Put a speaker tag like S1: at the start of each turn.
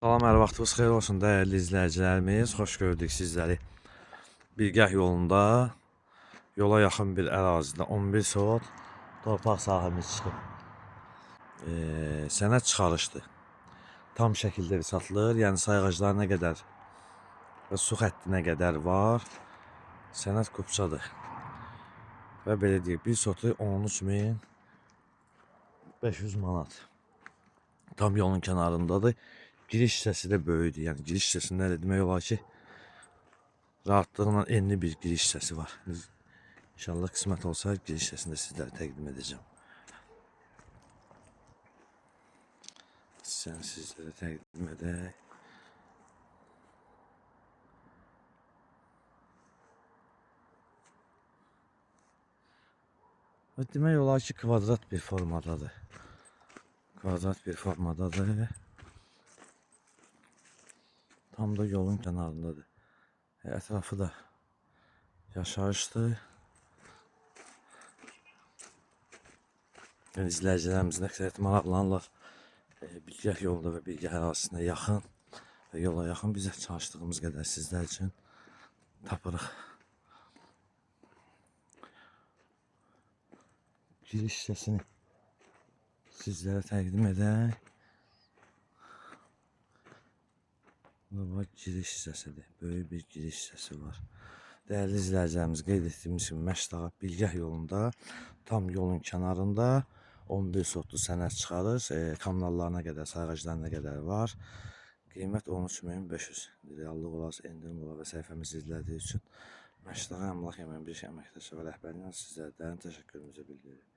S1: Salam, hər vaxtınız xeyir olsun dəyərli izləyicilərimiz. Xoş gördük sizləri. Bilgəh yolunda yola yaxın bir ərazidə 11 sot torpaq sahəmiz çıxıb. Sənəd çıxarışdır. Tam şəkildə satılır. Yəni sayğaclar nə qədər və su xəttinə qədər var. Sənəd qupçadır. Və belə deyək, bir sotu 13.500 manat. Tam yolun kənarındadır. Giriş hissəsi də böyükdür. Yəni giriş hissəsində də demək olar ki, rahatlıqla enli bir giriş hissəsi var. İnşallah qismət olsa giriş hissəsində sizlərə təqdim edəcəm. Sizlərə təqdim edək. Və demək olar ki, kvadrat bir formadadır. Kvadrat bir formadadır. Tam da yolun kənarındadır. Ətrafı da yaşayışdır. Yəni izləyicilərimizin əksəriyyəti maraqlanırlar. Bilgəh yolda və Bilgəh ərazisinə yaxın və yola yaxın bizə çalışdığımız qədər sizlər üçün tapırıq. Giriş hissəsini sizlərə təqdim edək. Bu giriş hissəsidir. Böyük bir giriş hissəsi var. Dəyərli izləyicilərimiz, qeyd etdiyimiz kimi Məşdağa Bilgəh yolunda tam yolun kənarında 11 sotlu sənəd çıxarır. Kommunallarına qədər, sayğaclarına qədər var. Qiymət 13.500. Reallıq olarsa endirim olar və səhifəmizi izlədiyi üçün Məşdağa Əmlak Əməkdaşı və rəhbərliyindən sizlərə dərin təşəkkürümüzü bildiririk.